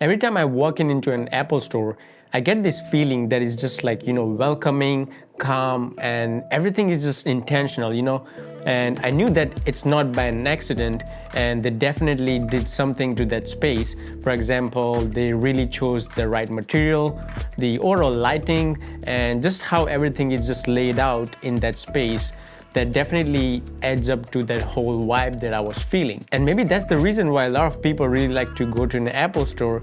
Every time I walk into an Apple store, I get this feeling that is just like, welcoming, calm, and everything is just intentional. And I knew that it's not by an accident, and they definitely did something to that space. For example, they really chose the right material, the overall lighting, and just how everything is just laid out in that space. That definitely adds up to that whole vibe that I was feeling. And maybe that's the reason why a lot of people really like to go to an Apple store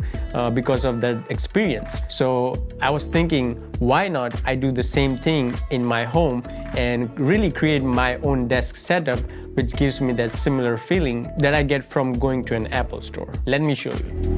because of that experience. So I was thinking, why not I do the same thing in my home and really create my own desk setup, which gives me that similar feeling that I get from going to an Apple store. Let me show you.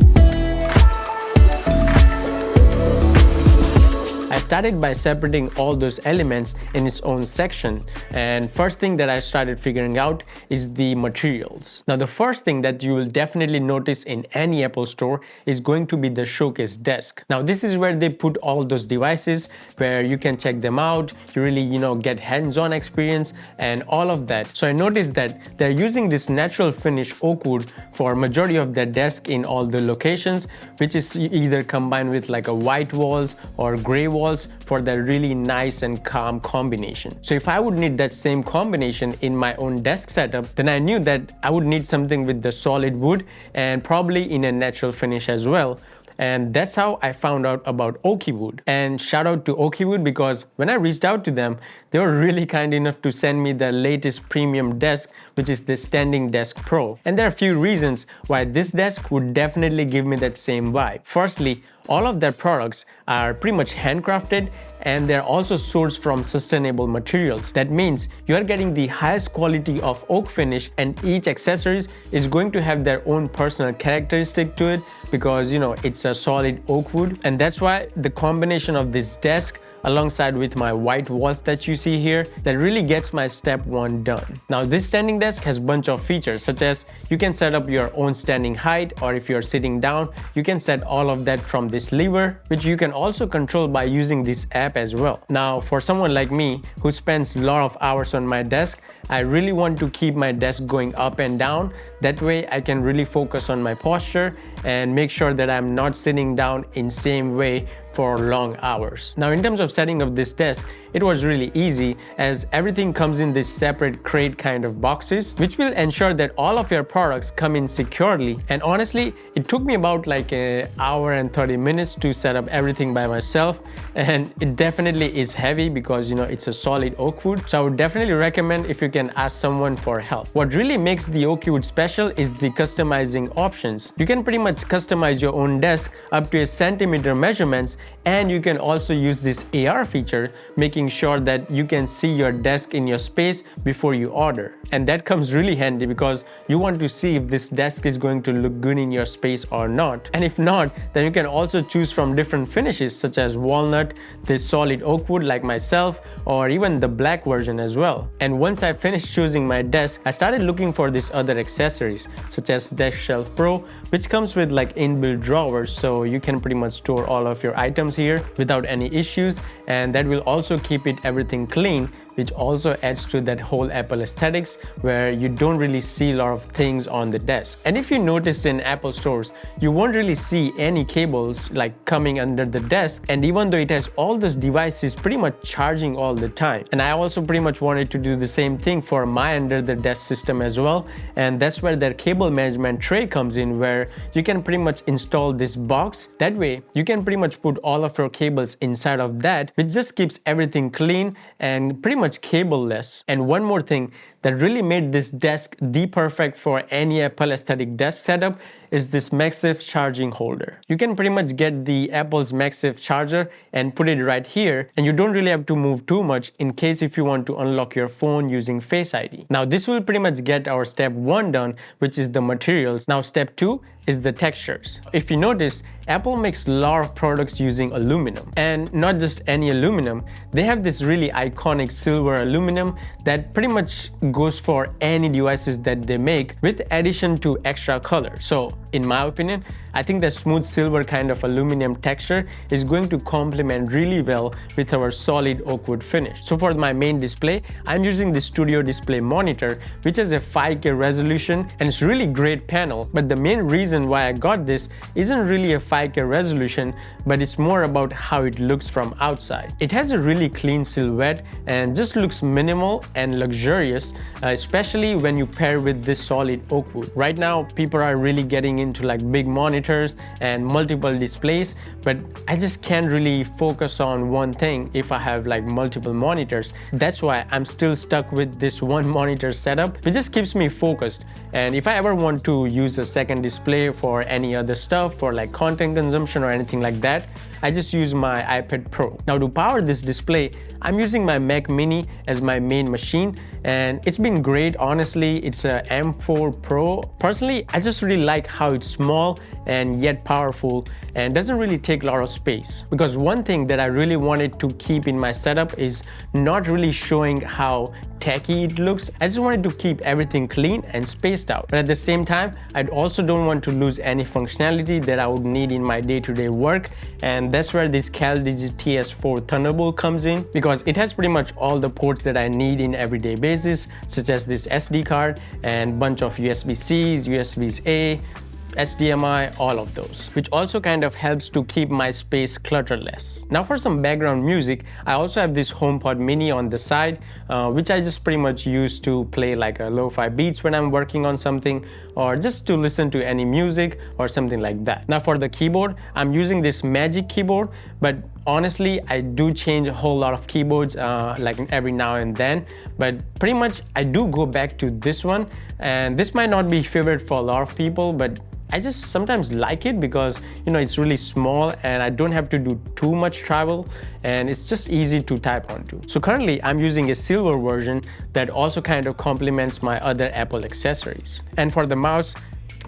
I started by separating all those elements in its own section, and first thing that I started figuring out is the materials. Now the first thing that you will definitely notice in any Apple store is going to be the showcase desk. Now this is where they put all those devices where you can check them out, you really get hands-on experience and all of that. So I noticed that they're using this natural finish oak wood for majority of their desk in all the locations, which is either combined with like a white walls or gray walls for that really nice and calm combination. So if I would need that same combination in my own desk setup, then I knew that I would need something with the solid wood and probably in a natural finish as well. And that's how I found out about Oaky Wood. And shout out to Oaky Wood, because when I reached out to them, they were really kind enough to send me the latest premium desk, which is the Standing Desk Pro. And there are a few reasons why this desk would definitely give me that same vibe. Firstly, all of their products are pretty much handcrafted, and they're also sourced from sustainable materials. That means you're getting the highest quality of oak finish, and each accessories is going to have their own personal characteristic to it, because it's a solid oak wood. And that's why the combination of this desk alongside with my white walls that you see here, that really gets my step one done. Now this standing desk has a bunch of features, such as you can set up your own standing height, or if you're sitting down, you can set all of that from this lever, which you can also control by using this app as well. Now for someone like me who spends a lot of hours on my desk, I really want to keep my desk going up and down. That way I can really focus on my posture and make sure that I'm not sitting down in same way for long hours. Now in terms of setting up this desk, it was really easy, as everything comes in this separate crate kind of boxes, which will ensure that all of your products come in securely. And honestly, it took me about like an hour and 30 minutes to set up everything by myself, and it definitely is heavy because it's a solid oak wood. So I would definitely recommend if you can ask someone for help. What really makes the oak wood special is the customizing options. You can pretty much customize your own desk up to a centimeter measurements, and you can also use this AR feature, making sure that you can see your desk in your space before you order. And that comes really handy because you want to see if this desk is going to look good in your space or not. And if not, then you can also choose from different finishes such as walnut, this solid oak wood like myself, or even the black version as well. And once I finished choosing my desk, I started looking for these other accessories such as Desk Shelf Pro, which comes with like inbuilt drawers, so you can pretty much store all of your items here without any issues, and that will also keep it everything clean, which also adds to that whole Apple aesthetics where you don't really see a lot of things on the desk. And if you noticed in Apple stores, you won't really see any cables like coming under the desk, and even though it has all those devices pretty much charging all the time. And I also pretty much wanted to do the same thing for my under the desk system as well, and that's where their cable management tray comes in, where you can pretty much install this box. That way you can pretty much put all of your cables inside of that, which just keeps everything clean and pretty much cable-less. And one more thing that really made this desk the perfect for any Apple aesthetic desk setup is this MagSafe charging holder. You can pretty much get the Apple's MagSafe charger and put it right here, and you don't really have to move too much in case if you want to unlock your phone using Face ID. Now this will pretty much get our step one done, which is the materials. Now step two is the textures. If you noticed, Apple makes a lot of products using aluminum, and not just any aluminum. They have this really iconic silver aluminum that pretty much goes for any devices that they make, with addition to extra color. So in my opinion, I think the smooth silver kind of aluminum texture is going to complement really well with our solid oak wood finish. So for my main display, I'm using the Studio Display monitor, which has a 5K resolution, and it's really great panel. But the main reason why I got this isn't really a 5K resolution, but it's more about how it looks from outside. It has a really clean silhouette and just looks minimal and luxurious, especially when you pair with this solid oak wood. Right now, people are really getting into like big monitors and multiple displays, but I just can't really focus on one thing if I have like multiple monitors. That's why I'm still stuck with this one monitor setup, which just keeps me focused. And if I ever want to use a second display for any other stuff, for like content consumption or anything like that, I just use my iPad Pro. Now to power this display, I'm using my Mac Mini as my main machine, and it's been great. Honestly, it's a M4 Pro. Personally, I just really like how it's small and yet powerful and doesn't really take a lot of space. Because one thing that I really wanted to keep in my setup is not really showing how tacky it looks. I just wanted to keep everything clean and spaced out. But at the same time, I also don't want to lose any functionality that I would need in my day-to-day work. And that's where this CalDigi TS4 Thunderbolt comes in, because it has pretty much all the ports that I need in everyday basis, such as this SD card and bunch of USB-Cs, USB-A, HDMI, all of those, which also kind of helps to keep my space clutterless. Now for some background music, I also have this HomePod Mini on the side, which I just pretty much use to play like a lo-fi beats when I'm working on something, or just to listen to any music or something like that. Now for the keyboard, I'm using this Magic keyboard, but honestly, I do change a whole lot of keyboards like every now and then, but pretty much I do go back to this one. And this might not be favorite for a lot of people, but I just sometimes like it because, you know, it's really small and I don't have to do too much travel, and it's just easy to type onto. So currently I'm using a silver version that also kind of complements my other Apple accessories. And for the mouse,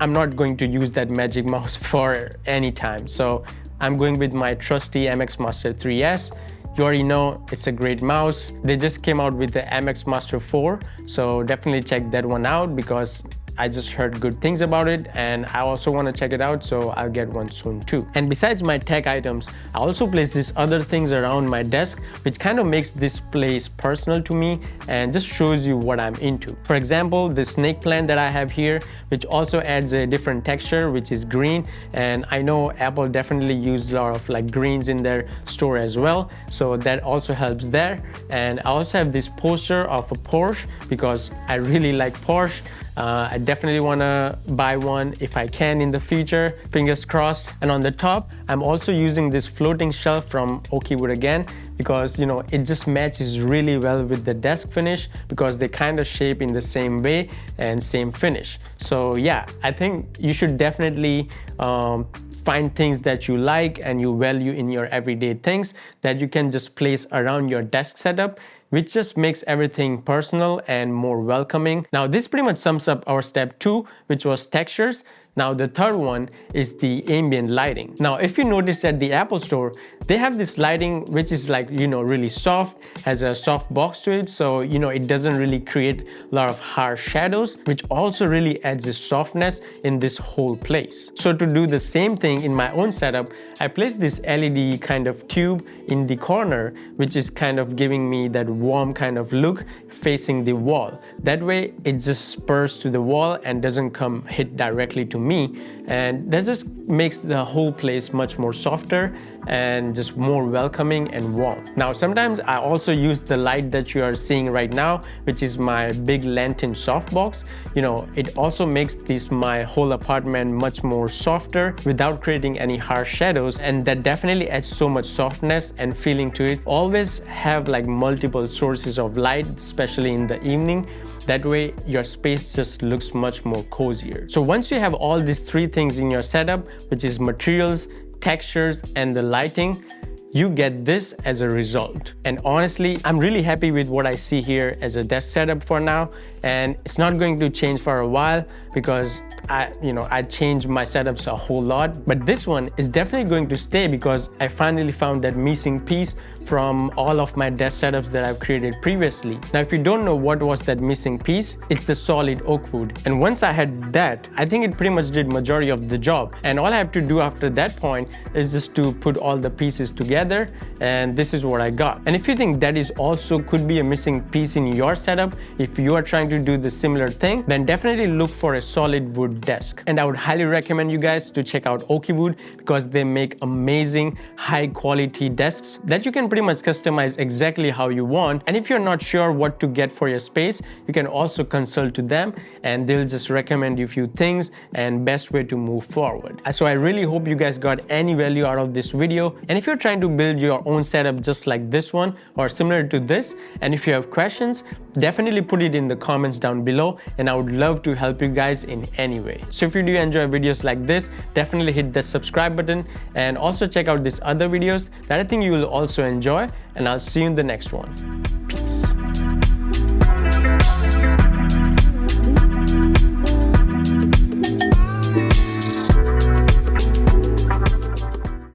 I'm not going to use that Magic mouse for any time. So I'm going with my trusty MX Master 3S. You already know it's a great mouse. They just came out with the MX Master 4, so definitely check that one out because I just heard good things about it and I also want to check it out, so I'll get one soon too. And besides my tech items, I also place these other things around my desk, which kind of makes this place personal to me and just shows you what I'm into. For example, the snake plant that I have here, which also adds a different texture, which is green. And I know Apple definitely used a lot of like greens in their store as well, so that also helps there. And I also have this poster of a Porsche because I really like Porsche. I definitely want to buy one if I can in the future, fingers crossed. And on the top, I'm also using this floating shelf from Oaky Wood again, because, you know, it just matches really well with the desk finish because they kind of shape in the same way and same finish. So yeah, I think you should definitely find things that you like and you value in your everyday things that you can just place around your desk setup, which just makes everything personal and more welcoming. Now this pretty much sums up our step 2, which was textures. Now the third one is the ambient lighting. Now if you notice at the Apple Store, they have this lighting which is like, you know, really soft, has a soft box to it, so, you know, it doesn't really create a lot of harsh shadows, which also really adds a softness in this whole place. So to do the same thing in my own setup, I placed this LED kind of tube in the corner, which is kind of giving me that warm kind of look facing the wall. That way it just spurs to the wall and doesn't come hit directly to me, and that just makes the whole place much more softer and just more welcoming and warm. Now sometimes I also use the light that you are seeing right now, which is my big lantern softbox. You know, it also makes my whole apartment much more softer without creating any harsh shadows, and that definitely adds so much softness and feeling to it. Always have like multiple sources of light, especially in the evening. That way your space just looks much more cozier. So once you have all these 3 things in your setup, which is materials, textures, and the lighting, you get this as a result. And honestly, I'm really happy with what I see here as a desk setup for now. and it's not going to change for a while because I changed my setups a whole lot. But this one is definitely going to stay because I finally found that missing piece from all of my desk setups that I've created previously. Now, if you don't know what was that missing piece, it's the solid oak wood. And once I had that, I think it pretty much did majority of the job. And all I have to do after that point is just to put all the pieces together, and this is what I got. And if you think that is also could be a missing piece in your setup, if you are trying to do the similar thing, then definitely look for a solid wood desk. And I would highly recommend you guys to check out Oaky Wood because they make amazing high quality desks that you can pretty much customize exactly how you want. And if you're not sure what to get for your space, you can also consult to them and they'll just recommend you a few things and best way to move forward. So I really hope you guys got any value out of this video. And if you're trying to build your own setup just like this one or similar to this, and if you have questions, definitely put it in the comments down below and I would love to help you guys in any way. So if you do enjoy videos like this, definitely hit the subscribe button and also check out these other videos that I think you will also enjoy, and I'll see you in the next one.